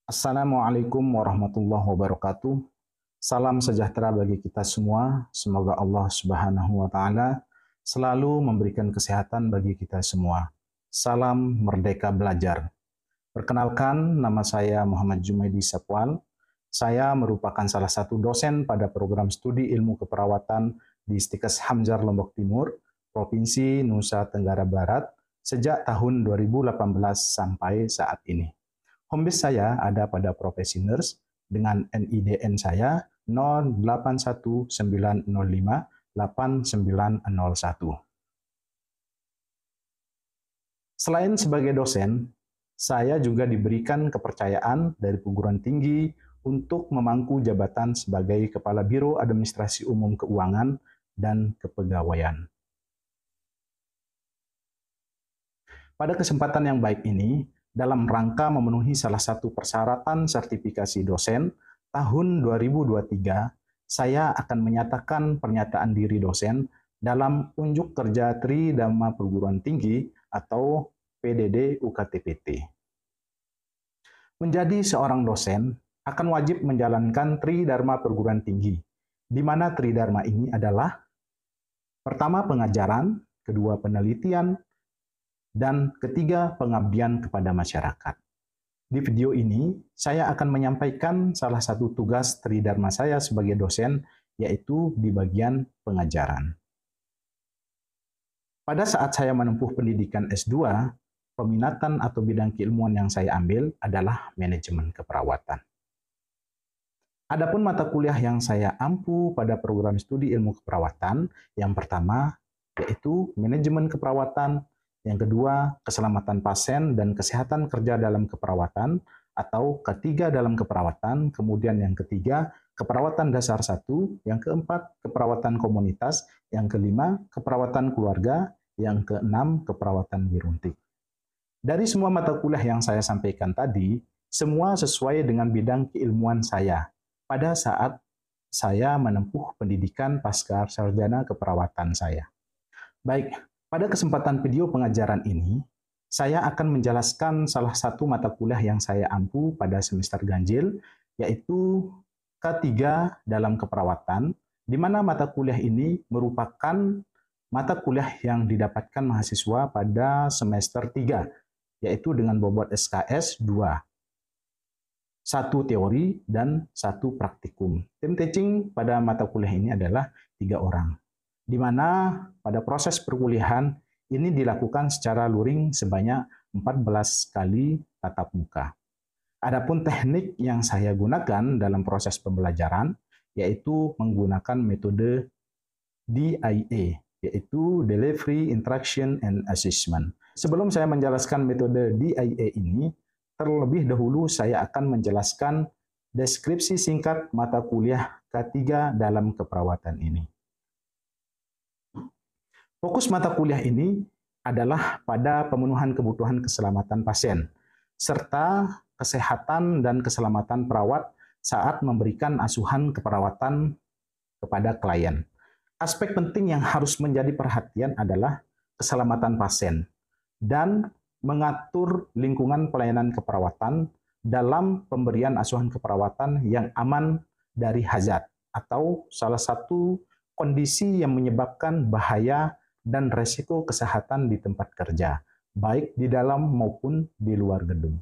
Assalamualaikum warahmatullahi wabarakatuh. Salam sejahtera bagi kita semua. Semoga Allah Subhanahu wa taala selalu memberikan kesehatan bagi kita semua. Salam merdeka belajar. Perkenalkan, nama saya Muhammad Jumaidi Sapwal. Saya merupakan salah satu dosen pada program studi ilmu keperawatan di Istikes Hamzar Lombok Timur, Provinsi Nusa Tenggara Barat, sejak tahun 2018 sampai saat ini. Home base saya ada pada profesi nurse dengan NIDN saya 0819058901. Selain sebagai dosen, saya juga diberikan kepercayaan dari perguruan tinggi untuk memangku jabatan sebagai Kepala Biro Administrasi Umum Keuangan dan Kepegawaian. Pada kesempatan yang baik ini, dalam rangka memenuhi salah satu persyaratan sertifikasi dosen, tahun 2023, saya akan menyatakan pernyataan diri dosen dalam Unjuk Kerja Tridharma Perguruan Tinggi atau PDD UKTPT. Menjadi seorang dosen akan wajib menjalankan Tridharma Perguruan Tinggi, di mana Tridharma ini adalah pertama pengajaran, kedua penelitian, dan ketiga, pengabdian kepada masyarakat. Di video ini, saya akan menyampaikan salah satu tugas tridharma saya sebagai dosen, yaitu di bagian pengajaran. Pada saat saya menempuh pendidikan S2, peminatan atau bidang keilmuan yang saya ambil adalah manajemen keperawatan. Adapun mata kuliah yang saya ampu pada program studi ilmu keperawatan, yang pertama yaitu manajemen keperawatan, yang kedua, keselamatan pasien dan kesehatan kerja dalam keperawatan, atau ketiga dalam keperawatan, kemudian yang ketiga, keperawatan dasar 1, yang keempat, keperawatan komunitas, yang kelima, keperawatan keluarga, yang keenam, keperawatan diruntik. Dari semua mata kuliah yang saya sampaikan tadi, semua sesuai dengan bidang keilmuan saya pada saat saya menempuh pendidikan pasca sarjana keperawatan saya. Baik, pada kesempatan video pengajaran ini, saya akan menjelaskan salah satu mata kuliah yang saya ampu pada semester ganjil, yaitu K3 dalam keperawatan, di mana mata kuliah ini merupakan mata kuliah yang didapatkan mahasiswa pada semester 3, yaitu dengan bobot SKS 2. 1 teori dan 1 praktikum. Tim teaching pada mata kuliah ini adalah 3 orang. Di mana pada proses perkuliahan ini dilakukan secara luring sebanyak 14 kali tatap muka. Adapun teknik yang saya gunakan dalam proses pembelajaran yaitu menggunakan metode DIA, yaitu Delivery, Interaction, and Assessment. Sebelum saya menjelaskan metode DIA ini, terlebih dahulu saya akan menjelaskan deskripsi singkat mata kuliah K3 dalam keperawatan ini. Fokus mata kuliah ini adalah pada pemenuhan kebutuhan keselamatan pasien, serta kesehatan dan keselamatan perawat saat memberikan asuhan keperawatan kepada klien. Aspek penting yang harus menjadi perhatian adalah keselamatan pasien dan mengatur lingkungan pelayanan keperawatan dalam pemberian asuhan keperawatan yang aman dari hazard atau salah satu kondisi yang menyebabkan bahaya dan resiko kesehatan di tempat kerja, baik di dalam maupun di luar gedung.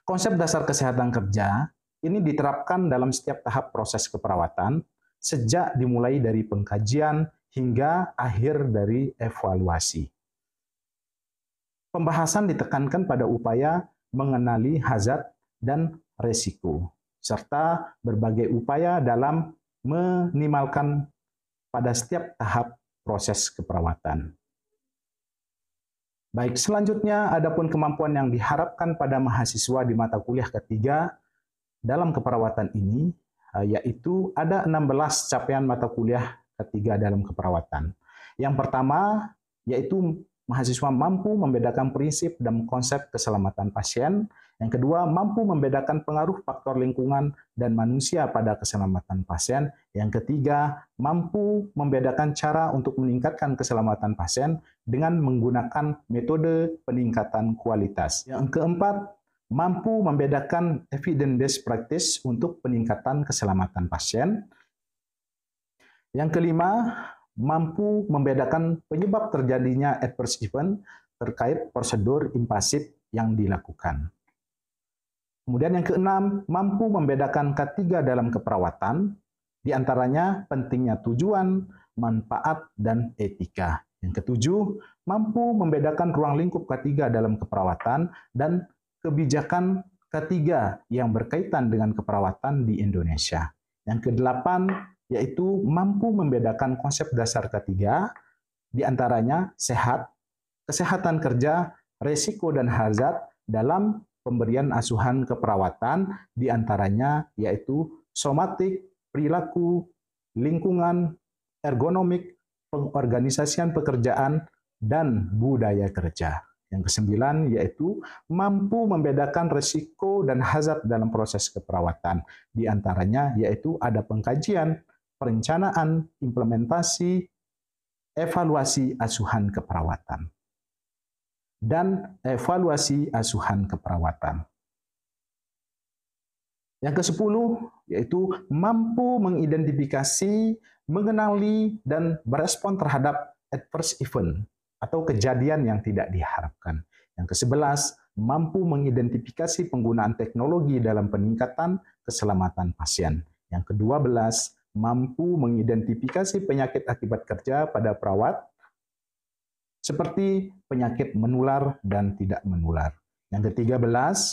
Konsep dasar kesehatan kerja ini diterapkan dalam setiap tahap proses keperawatan, sejak dimulai dari pengkajian hingga akhir dari evaluasi. Pembahasan ditekankan pada upaya mengenali hazard dan resiko, serta berbagai upaya dalam meminimalkan pada setiap tahap proses keperawatan. Baik, selanjutnya adapun kemampuan yang diharapkan pada mahasiswa di mata kuliah ketiga dalam keperawatan ini, yaitu ada 16 capaian mata kuliah ketiga dalam keperawatan. Yang pertama, yaitu mahasiswa mampu membedakan prinsip dan konsep keselamatan pasien. Yang kedua, mampu membedakan pengaruh faktor lingkungan dan manusia pada keselamatan pasien. Yang ketiga, mampu membedakan cara untuk meningkatkan keselamatan pasien dengan menggunakan metode peningkatan kualitas. Yang keempat, mampu membedakan evidence-based practice untuk peningkatan keselamatan pasien. Yang kelima, mampu membedakan penyebab terjadinya adverse event terkait prosedur invasif yang dilakukan. Kemudian yang keenam, mampu membedakan K3 dalam keperawatan, di antaranya pentingnya tujuan, manfaat, dan etika. Yang ketujuh, mampu membedakan ruang lingkup K3 dalam keperawatan dan kebijakan K3 yang berkaitan dengan keperawatan di Indonesia. Yang kedelapan, yaitu mampu membedakan konsep dasar K3, di antaranya sehat, kesehatan kerja, resiko dan hazard dalam pemberian asuhan keperawatan, di antaranya yaitu somatik, perilaku, lingkungan, ergonomik, pengorganisasian pekerjaan, dan budaya kerja. Yang kesembilan yaitu mampu membedakan risiko dan hazard dalam proses keperawatan. Di antaranya yaitu ada pengkajian, perencanaan, implementasi, evaluasi asuhan keperawatan. Dan evaluasi asuhan keperawatan. Yang ke-10 yaitu mampu mengidentifikasi, mengenali, dan berespon terhadap adverse event atau kejadian yang tidak diharapkan. Yang ke-11 mampu mengidentifikasi penggunaan teknologi dalam peningkatan keselamatan pasien. Yang ke-12 mampu mengidentifikasi penyakit akibat kerja pada perawat seperti penyakit menular dan tidak menular. Yang ke-13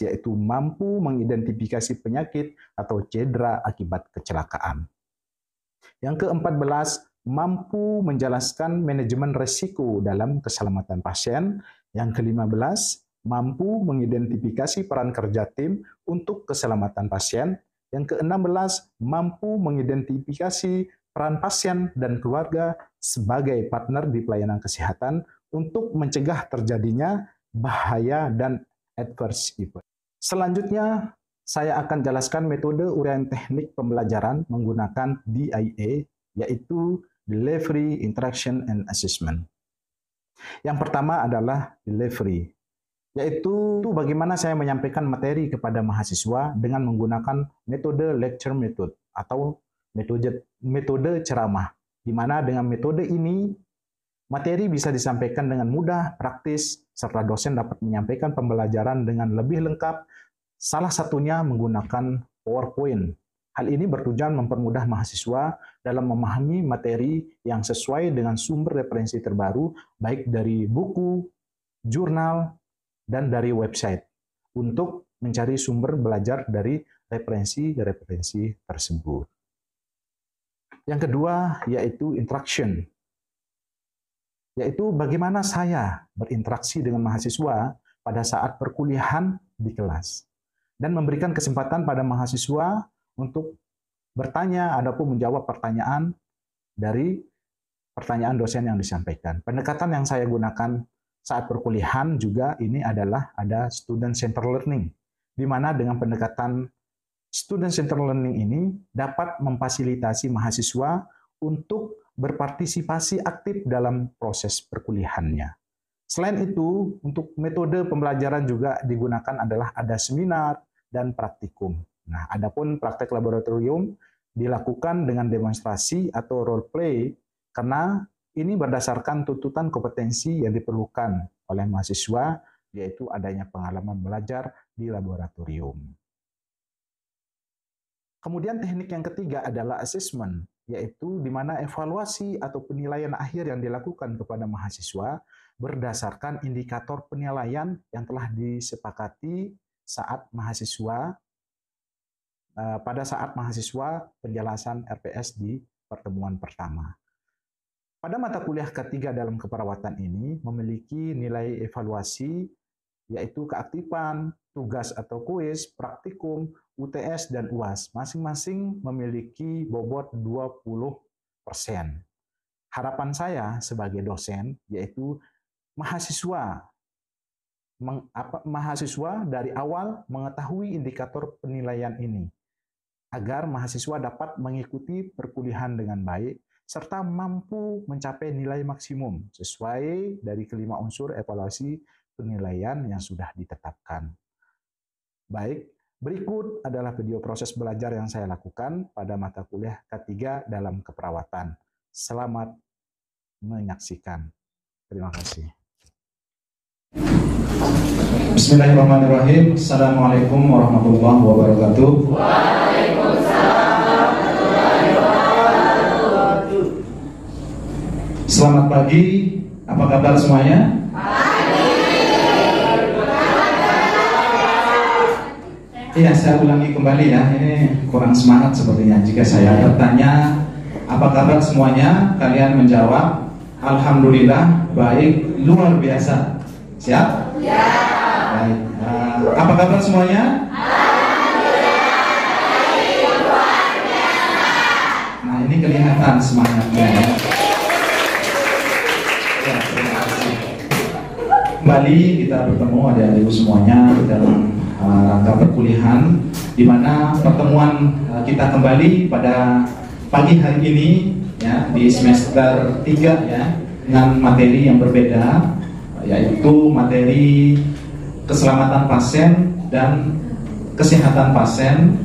yaitu mampu mengidentifikasi penyakit atau cedera akibat kecelakaan. Yang ke-14 mampu menjelaskan manajemen risiko dalam keselamatan pasien. Yang ke-15 mampu mengidentifikasi peran kerja tim untuk keselamatan pasien. Yang ke-16 mampu mengidentifikasi peran pasien dan keluarga sebagai partner di pelayanan kesehatan untuk mencegah terjadinya bahaya dan adverse event. Selanjutnya, saya akan jelaskan metode uraian teknik pembelajaran menggunakan DIA, yaitu Delivery, Interaction, and Assessment. Yang pertama adalah delivery, yaitu bagaimana saya menyampaikan materi kepada mahasiswa dengan menggunakan metode lecture method atau metode ceramah, di mana dengan metode ini materi bisa disampaikan dengan mudah, praktis, serta dosen dapat menyampaikan pembelajaran dengan lebih lengkap, salah satunya menggunakan PowerPoint. Hal ini bertujuan mempermudah mahasiswa dalam memahami materi yang sesuai dengan sumber referensi terbaru, baik dari buku, jurnal, dan dari website, untuk mencari sumber belajar dari referensi-referensi tersebut. Yang kedua, yaitu interaction, yaitu bagaimana saya berinteraksi dengan mahasiswa pada saat perkuliahan di kelas, dan memberikan kesempatan pada mahasiswa untuk bertanya ataupun menjawab pertanyaan dari pertanyaan dosen yang disampaikan. Pendekatan yang saya gunakan saat perkuliahan juga ini adalah ada student center learning, di mana dengan pendekatan student center learning ini dapat memfasilitasi mahasiswa untuk berpartisipasi aktif dalam proses perkuliahannya. Selain itu, untuk metode pembelajaran juga digunakan adalah ada seminar dan praktikum. Nah, adapun praktek laboratorium dilakukan dengan demonstrasi atau role play karena ini berdasarkan tuntutan kompetensi yang diperlukan oleh mahasiswa, yaitu adanya pengalaman belajar di laboratorium. Kemudian teknik yang ketiga adalah assessment, yaitu di mana evaluasi atau penilaian akhir yang dilakukan kepada mahasiswa berdasarkan indikator penilaian yang telah disepakati pada saat mahasiswa penjelasan RPS di pertemuan pertama. Pada mata kuliah ketiga dalam keperawatan ini memiliki nilai evaluasi, yaitu keaktifan, tugas atau kuis, praktikum, UTS, dan UAS. Masing-masing memiliki bobot 20%. Harapan saya sebagai dosen yaitu mahasiswa dari awal mengetahui indikator penilaian ini, agar mahasiswa dapat mengikuti perkuliahan dengan baik, serta mampu mencapai nilai maksimum sesuai dari kelima unsur evaluasi penilaian yang sudah ditetapkan. Baik, berikut adalah video proses belajar yang saya lakukan pada mata kuliah K3 dalam keperawatan. Selamat menyaksikan. Terima kasih. Bismillahirrahmanirrahim. Assalamualaikum warahmatullahi wabarakatuh. Waalaikumsalam warahmatullahi wabarakatuh. Selamat pagi. Apa kabar semuanya? Iya, saya ulangi kembali ya. Ini kurang semangat sepertinya. Jika saya bertanya, apa kabar semuanya? Kalian menjawab, alhamdulillah, baik, luar biasa. Siap? Ya. Baik. Apa kabar semuanya? Alhamdulillah, baik, luar biasa. Nah, ini kelihatan semangatnya ya. Ya, terima kasih. Kembali kita bertemu adik-adikku semuanya dalam rangka perkuliahan, di mana pertemuan kita kembali pada pagi hari ini ya, di semester 3 ya, dengan materi yang berbeda, yaitu materi keselamatan pasien dan kesehatan pasien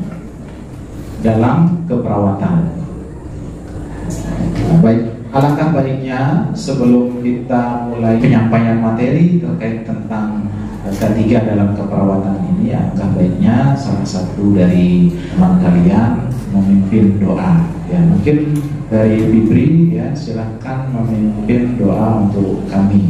dalam keperawatan. Baik, alangkah baiknya sebelum kita mulai penyampaian materi terkait tentang K3 dalam keperawatan ini, alangkah baiknya salah satu dari teman kalian memimpin doa. Ya, mungkin dari Bibri ya, silahkan memimpin doa untuk kami.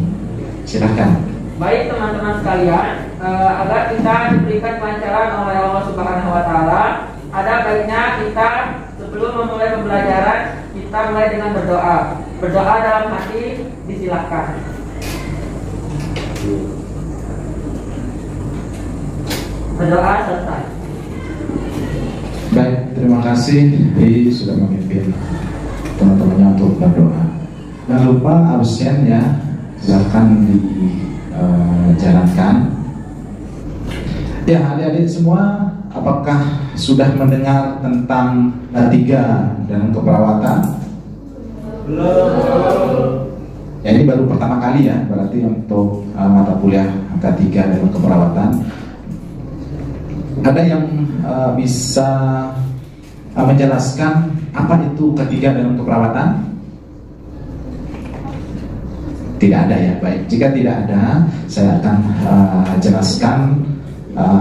Silahkan. Baik teman-teman sekalian, agar kita diberikan kelancaran oleh Allah Subhanahu Wa Taala, ada baiknya kita sebelum memulai pembelajaran kita mulai dengan berdoa. Berdoa dalam hati disilahkan. Berdoa selesai. Baik, terima kasih Bri sudah memimpin teman-temannya untuk berdoa. Jangan lupa absen ya, silakan dijalankan. Ya, adik-adik semua, apakah sudah mendengar tentang K3 dalam keperawatan? Belum. Ya, ini baru pertama kali ya, berarti untuk mata kuliah K3 dalam keperawatan. Ada yang bisa menjelaskan apa itu K3 dalam keperawatan? Tidak ada ya, baik. Jika tidak ada, saya akan jelaskan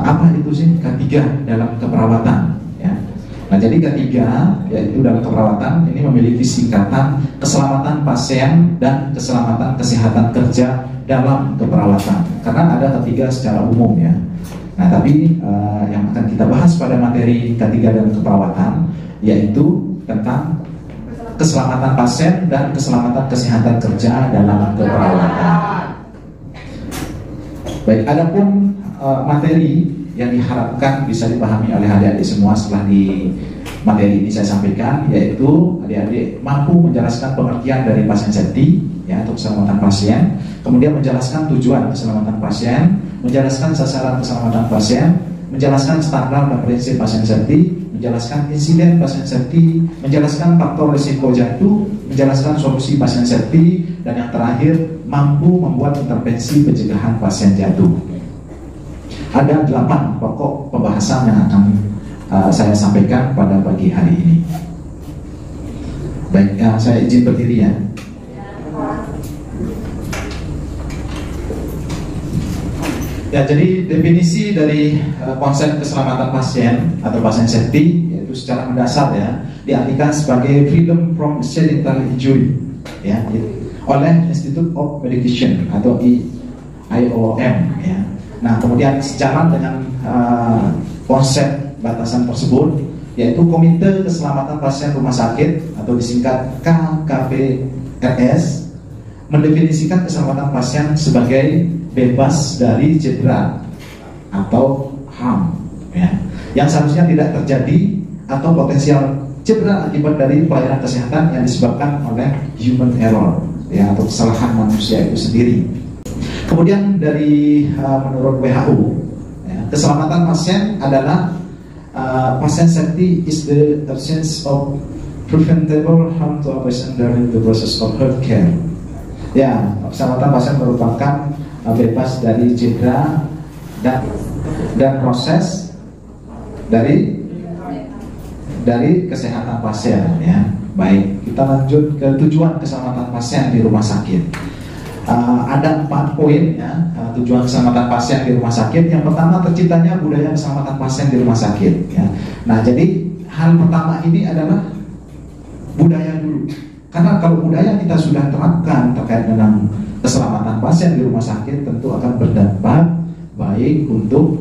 apa itu sih K3 dalam keperawatan. Ya. Nah, jadi K3 yaitu dalam keperawatan ini memiliki singkatan keselamatan pasien dan keselamatan kesehatan kerja dalam keperawatan. Karena ada K3 secara umum ya. Nah, tapi yang akan kita bahas pada materi K3 dalam keperawatan yaitu tentang keselamatan pasien dan keselamatan kesehatan kerja dalam keperawatan. Baik, adapun materi yang diharapkan bisa dipahami oleh adik-adik semua setelah di materi ini saya sampaikan, yaitu adik-adik mampu menjelaskan pengertian dari pasien safety ya, untuk keselamatan pasien, kemudian menjelaskan tujuan keselamatan pasien, menjelaskan sasaran keselamatan pasien, menjelaskan standar dan prinsip pasien safety, menjelaskan insiden pasien safety, menjelaskan faktor risiko jatuh, menjelaskan solusi pasien safety, dan yang terakhir mampu membuat intervensi pencegahan pasien jatuh. Ada 8 pokok pembahasan yang akan saya sampaikan pada pagi hari ini. Baik, saya izin berdiri ya. Ya, jadi definisi dari konsep keselamatan pasien atau pasien safety yaitu secara mendasar ya diartikan sebagai freedom from accidental injury ya oleh Institute of Medication atau IOM ya. Nah, kemudian sejalan dengan konsep batasan tersebut yaitu Komite Keselamatan Pasien Rumah Sakit atau disingkat KKPRS mendefinisikan keselamatan pasien sebagai bebas dari cedera atau HAM ya, yang seharusnya tidak terjadi atau potensial cedera akibat dari pelayanan kesehatan yang disebabkan oleh human error ya, atau kesalahan manusia itu sendiri. Kemudian dari menurut WHO ya, keselamatan pasien adalah patient safety is the absence of preventable harm to a patient during the process of healthcare. Ya, keselamatan pasien merupakan bebas dari cedera dan proses dari kesehatan pasien ya. Baik, kita lanjut ke tujuan keselamatan pasien di rumah sakit. Ada 4 poin ya, tujuan keselamatan pasien di rumah sakit. Yang pertama, terciptanya budaya keselamatan pasien di rumah sakit ya. Nah, jadi hal pertama ini adalah budaya dulu. Karena kalau budaya kita sudah terapkan terkait dengan keselamatan pasien di rumah sakit, tentu akan berdampak baik untuk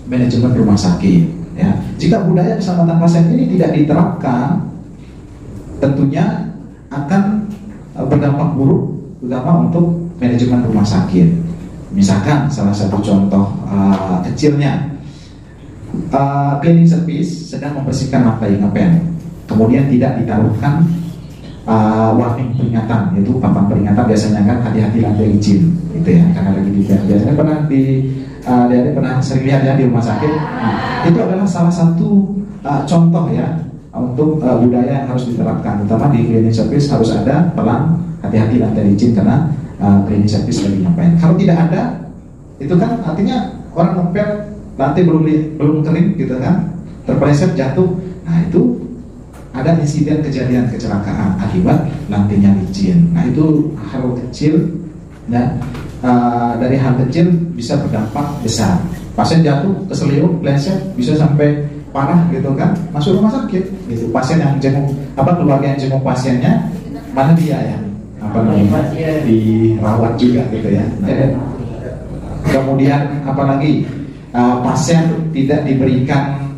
manajemen rumah sakit ya. Jika budaya keselamatan pasien ini tidak diterapkan, tentunya akan berdampak buruk terutama untuk manajemen rumah sakit. Misalkan salah satu contoh kecilnya, cleaning service sedang membersihkan lantai ngepel, kemudian tidak ditaruhkan warning peringatan, yaitu papan peringatan biasanya kan hati-hati lantai licin, gitu ya, karena lagi di biasanya pernah sering lihat ya di rumah sakit. Nah, itu adalah salah satu contoh ya untuk budaya yang harus diterapkan, terutama di cleaning service harus ada pelang hati-hati lantai licin karena cleaning service lagi ngapain. Kalau tidak ada, itu kan artinya orang ngepel lantai belum kering gitu kan, terpeleset jatuh. Nah, itu ada insiden kejadian kecelakaan akibat lantainya licin. Nah, itu hal kecil ya. Dari hal kecil bisa berdampak besar. Pasien jatuh, keseliuk, pleset, bisa sampai parah gitu kan, masuk rumah sakit gitu. Pasien yang jenguk, keluarga yang jenguk pasiennya, mana dia ya, dirawat juga gitu ya. Nah, kemudian apalagi pasien tidak diberikan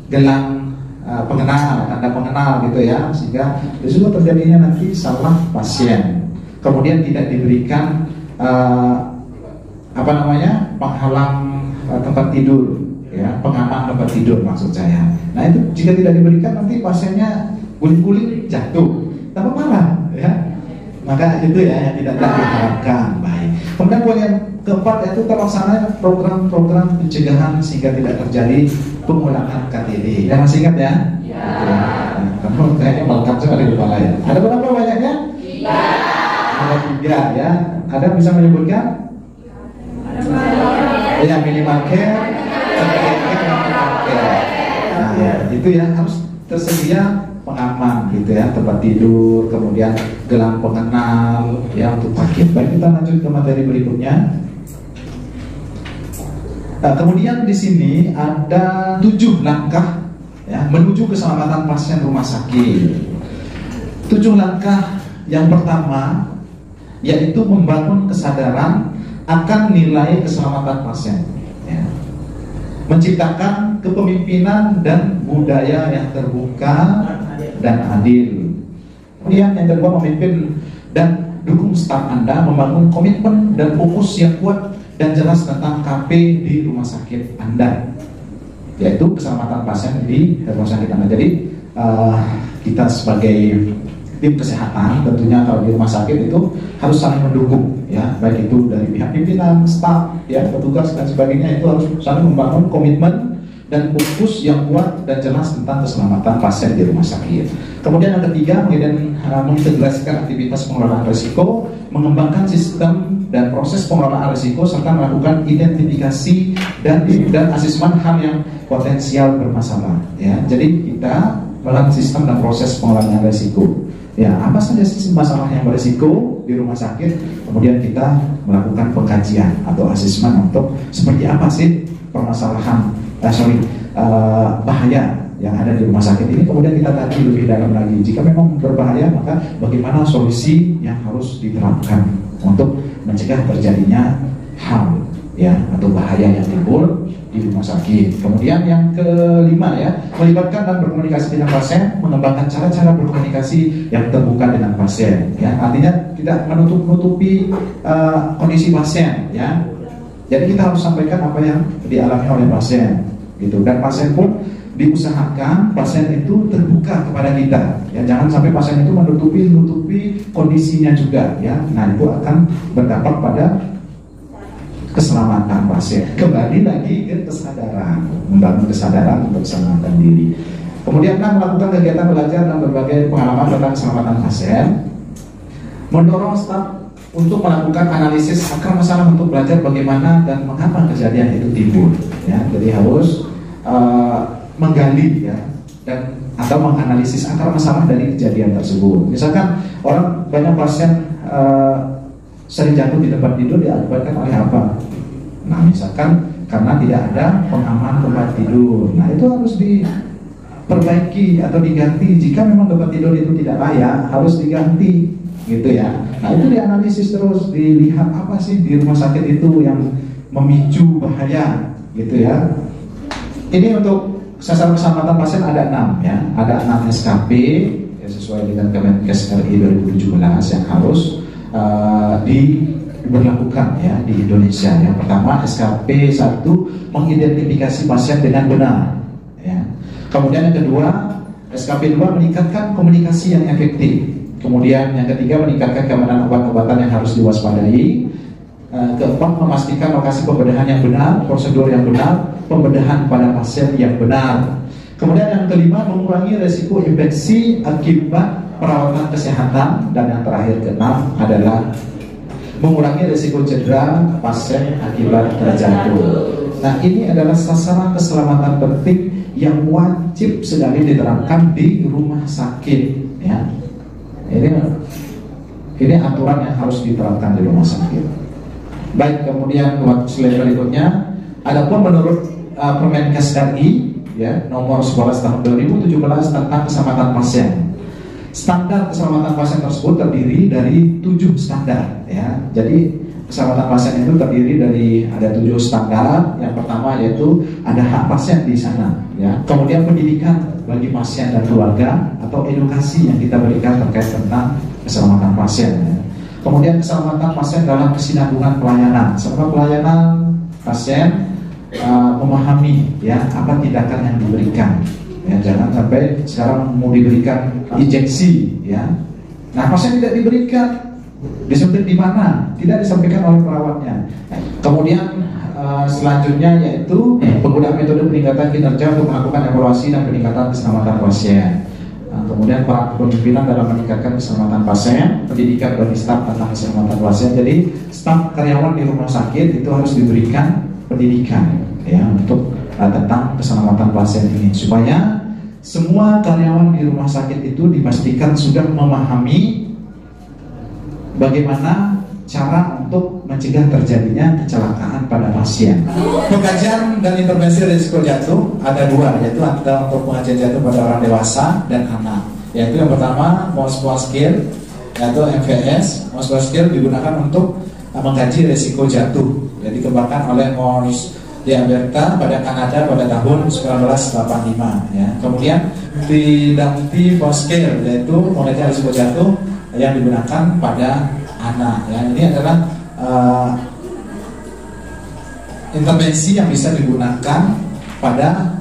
gelang pengenal, tanda pengenal gitu ya, sehingga disitu terjadinya nanti salah pasien. Kemudian tidak diberikan penghalang tempat tidur ya, pengaman tempat tidur maksud saya. Nah, itu jika tidak diberikan nanti pasiennya guling-guling jatuh tambah parah ya. Maka itu ya yang tidak diharapkan. Baik. Kemudian poin yang keempat yaitu terlaksananya program-program pencegahan sehingga tidak terjadi pengulangan KTD. Dan masih ingat ya? Ya. Kamu kayaknya melekat sekali di kepala ya. Ada berapa banyaknya? 3. Ada 3 ya. Ada bisa menyebutkan? Ya, minimal care, nah, ya, itu ya harus tersedia pengaman gitu ya, tempat tidur, kemudian gelang pengenal ya untuk pasien. Baik, kita lanjut ke materi berikutnya. Nah, kemudian di sini ada 7 langkah ya menuju keselamatan pasien rumah sakit. 7 langkah. Yang pertama yaitu membangun kesadaran akan nilai keselamatan pasien ya. Menciptakan kepemimpinan dan budaya yang terbuka dan adil. Kemudian yang kedua, memimpin dan dukung staf Anda membangun komitmen dan fokus yang kuat dan jelas tentang KP di rumah sakit Anda, yaitu keselamatan pasien di rumah sakit Anda. Jadi kita sebagai tim kesehatan tentunya kalau di rumah sakit itu harus saling mendukung ya, baik itu dari pihak pimpinan, staf, ya, petugas dan sebagainya, itu harus saling membangun komitmen dan fokus yang kuat dan jelas tentang keselamatan pasien di rumah sakit. Kemudian yang ketiga, mengintegrasikan aktivitas pengelolaan risiko, mengembangkan sistem dan proses pengelolaan risiko serta melakukan identifikasi dan asesmen hal yang potensial bermasalah ya. Jadi kita melakukan sistem dan proses pengelolaan risiko. Ya, apa saja sih masalah yang berisiko di rumah sakit? Kemudian kita melakukan pengkajian atau asesmen untuk seperti apa sih permasalahan, bahaya yang ada di rumah sakit ini. Kemudian kita kaji lebih dalam lagi. Jika memang berbahaya, maka bagaimana solusi yang harus diterapkan untuk mencegah terjadinya hal ya atau bahaya yang timbul di rumah sakit. Kemudian yang kelima ya, melibatkan dan berkomunikasi dengan pasien, mengembangkan cara-cara berkomunikasi yang terbuka dengan pasien ya. Artinya tidak menutupi kondisi pasien ya. Jadi kita harus sampaikan apa yang dialami oleh pasien gitu, dan pasien pun diusahakan pasien itu terbuka kepada kita ya. Jangan sampai pasien itu menutupi kondisinya juga ya. Nah, itu akan berdampak pada keselamatan pasien. Kembali lagi ke kesadaran, membangun kesadaran untuk keselamatan diri. Kemudian melakukan kegiatan belajar dan berbagai pengalaman tentang keselamatan pasien, mendorong staf untuk melakukan analisis akar masalah untuk belajar bagaimana dan mengapa kejadian itu timbul. Ya, jadi harus menggali ya dan atau menganalisis akar masalah dari kejadian tersebut. Misalkan banyak pasien sering jatuh di tempat tidur diakibatkan oleh apa? Nah, misalkan karena tidak ada pengaman tempat tidur. Nah, itu harus diperbaiki atau diganti. Jika memang tempat tidur itu tidak layak, harus diganti, gitu ya. Nah, itu dianalisis terus, dilihat apa sih di rumah sakit itu yang memicu bahaya, gitu ya. Ini untuk sasaran keselamatan pasien ada 6 ya, ada 6 SKP ya, sesuai dengan Kemenkes RI 2017 yang harus diberlakukan ya di Indonesia. Yang pertama SKP 1, mengidentifikasi pasien dengan benar ya. Kemudian yang kedua SKP 2, meningkatkan komunikasi yang efektif. Kemudian yang ketiga, meningkatkan keamanan obat-obatan yang harus diwaspadai. Keempat, memastikan lokasi pembedahan yang benar, prosedur yang benar, pembedahan pada pasien yang benar. Kemudian yang kelima, mengurangi resiko infeksi akibat perawatan kesehatan. Dan yang terakhir keenam adalah mengurangi resiko cedera pasien akibat terjatuh. Nah, ini adalah sasaran keselamatan penting yang wajib sekali diterapkan di rumah sakit ya. Ini aturan yang harus diterapkan di rumah sakit. Baik, kemudian slide berikutnya. Adapun menurut Permenkes RI ya nomor 11 tahun 2017 tentang keselamatan pasien. Standar keselamatan pasien tersebut terdiri dari 7 standar ya. Jadi keselamatan pasien itu terdiri dari ada 7 standar. Yang pertama yaitu ada hak pasien di sana ya. Kemudian pendidikan bagi pasien dan keluarga atau edukasi yang kita berikan terkait tentang keselamatan pasien ya. Kemudian keselamatan pasien dalam kesinambungan pelayanan. Selama pelayanan pasien memahami ya apa tindakan yang diberikan. Ya, jangan sampai sekarang mau diberikan injeksi ya. Nah, pasien tidak diberikan, disuntik di mana? Tidak disampaikan oleh perawatnya. Kemudian selanjutnya yaitu penggunaan metode peningkatan kinerja untuk melakukan evaluasi dan peningkatan keselamatan pasien. Kemudian peran kepemimpinan dalam meningkatkan keselamatan pasien, pendidikan bagi staf tentang keselamatan pasien. Jadi staf karyawan di rumah sakit itu harus diberikan pendidikan ya untuk tentang keselamatan pasien ini, supaya semua karyawan di rumah sakit itu dipastikan sudah memahami bagaimana cara untuk mencegah terjadinya kecelakaan pada pasien. Pengkajian dan intervensi risiko jatuh ada 2, yaitu ada untuk pengajian jatuh pada orang dewasa dan anak. Yaitu yang pertama Moskwa Scale, yaitu MVS. Moskwa Scale digunakan untuk mengkaji risiko jatuh. Jadi dikembangkan oleh Morse di Alberta pada Kanada pada tahun 1985 ya. Kemudian di Dumpty Scale, yaitu mengaji risiko jatuh yang digunakan pada anak ya. Ini adalah intervensi yang bisa digunakan pada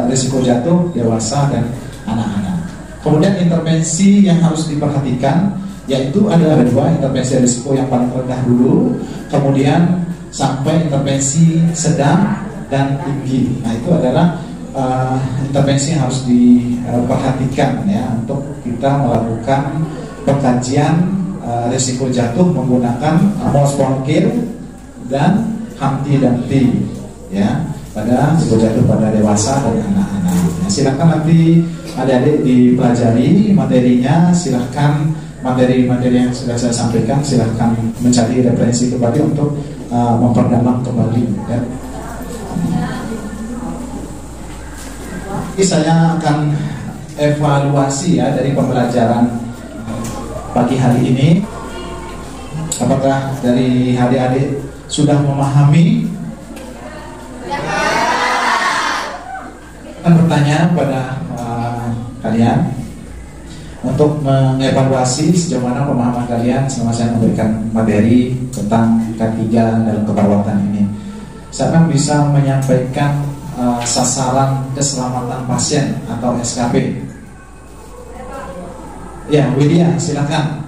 risiko jatuh dewasa dan anak-anak. Kemudian intervensi yang harus diperhatikan yaitu ada 2, intervensi risiko yang paling rendah dulu, kemudian sampai intervensi sedang dan tinggi. Nah, itu adalah intervensi yang harus diperhatikan ya untuk kita melakukan pengkajian risiko jatuh menggunakan Morse Scale dan Humpty Dumpty ya pada risiko jatuh pada dewasa dan anak-anak. Nah, silakan nanti adik-adik dipelajari materinya, silakan materi-materi yang sudah saya sampaikan silakan mencari referensi kembali untuk memperdalam kembali ya. Ini saya akan evaluasi ya dari pembelajaran pagi hari ini. Apakah dari adik-adik sudah memahami? Pertanyaan pada kalian untuk mengevaluasi sejauh mana pemahaman kalian selama saya memberikan materi tentang K3 dalam keperawatan ini. Saya bisa menyampaikan sasaran keselamatan pasien atau SKP. Ya, Widya, silakan.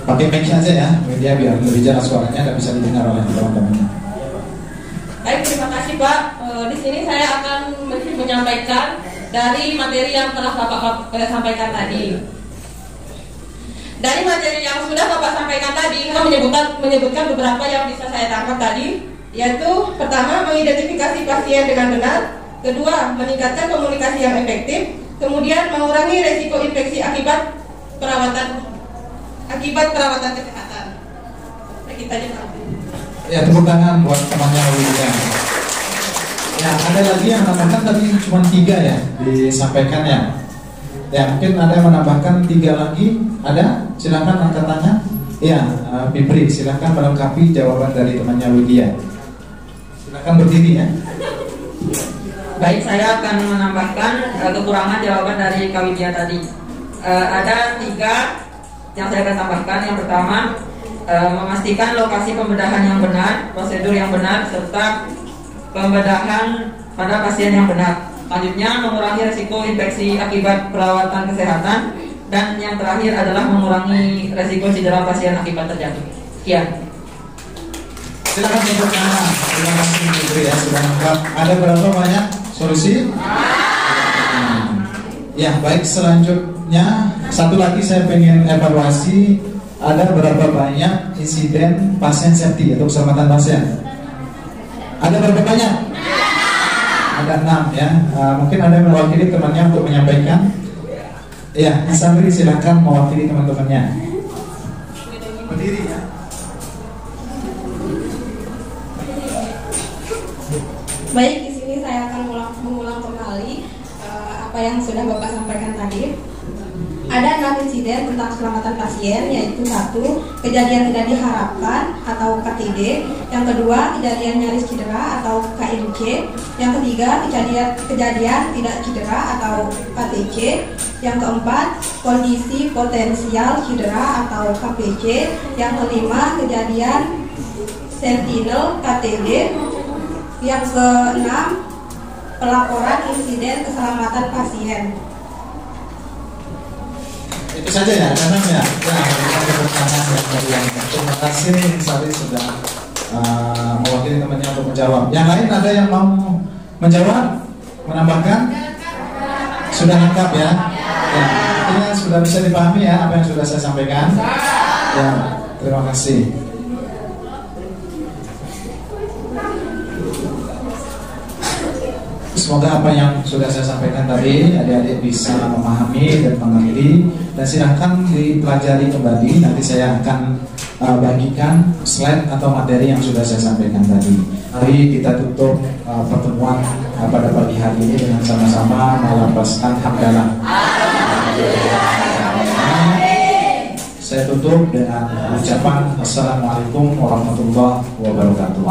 Pakai mic aja ya, Widya, biar lebih jelas suaranya dan bisa didengar oleh teman-teman. Baik, terima kasih Pak. Di sini saya akan menyampaikan dari materi yang telah Bapak sampaikan tadi. Dari materi yang sudah Bapak sampaikan tadi, kita menyebutkan beberapa yang bisa saya tangkap tadi, yaitu pertama, mengidentifikasi pasien dengan benar, kedua, meningkatkan komunikasi yang efektif, kemudian mengurangi resiko infeksi akibat perawatan kesehatan. Kita aja tahu. Ya, tepuk tangan buat temannya Widya. Ya, ada lagi yang menambahkan tadi cuma 3 ya disampaikan ya. Ya, mungkin ada yang menambahkan 3 lagi. Ada? Silakan angkat tangan. Ya, Bipri, silakan melengkapi jawaban dari temannya Widya. Silakan berdiri ya. Baik, saya akan menambahkan kekurangan jawaban dari Kak Widya tadi. Ada 3 yang saya akan tambahkan. Yang pertama, memastikan lokasi pembedahan yang benar, prosedur yang benar, serta pembedahan pada pasien yang benar. Selanjutnya, mengurangi risiko infeksi akibat perawatan kesehatan. Dan yang terakhir adalah mengurangi risiko cedera pasien akibat terjatuh. Sekian. Silakan tepuk tangan. Terima kasih Bipri ya, sudah lengkap. Ada berapa banyak solusi? Ya, baik, selanjutnya satu lagi saya pengen evaluasi. Ada berapa banyak insiden pasien safety atau keselamatan pasien? Ada berapa banyak? Ada 6 ya. Mungkin ada yang mewakili temannya untuk menyampaikan. Ya, Sandri silakan mewakili teman-temannya. Berdiri ya. Baik, di sini saya akan mengulang kembali apa yang sudah Bapak sampaikan tadi. Ada 6 insiden tentang keselamatan pasien, yaitu 1. Kejadian tidak diharapkan atau KTD. Yang kedua, kejadian nyaris cedera atau KNC. Yang ketiga, kejadian tidak cedera atau KTC. Yang keempat, kondisi potensial cedera atau KPC. Yang kelima, kejadian sentinel KTD. Yang keenam, pelaporan insiden keselamatan pasien. Itu saja ya, karena ya. Terima kasih Sari sudah mewakili temannya untuk menjawab. Yang lain ada yang mau menjawab, menambahkan? Sudah lengkap ya? Ya, artinya sudah bisa dipahami ya apa yang sudah saya sampaikan. Ya, terima kasih. Semoga apa yang sudah saya sampaikan tadi adik-adik bisa memahami dan mengerti, dan silahkan dipelajari kembali. Nanti saya akan bagikan slide atau materi yang sudah saya sampaikan tadi. Mari kita tutup pertemuan pada pagi hari ini dengan sama-sama melafazkan hamdalah. Saya tutup dengan ucapan Assalamualaikum warahmatullahi wabarakatuh.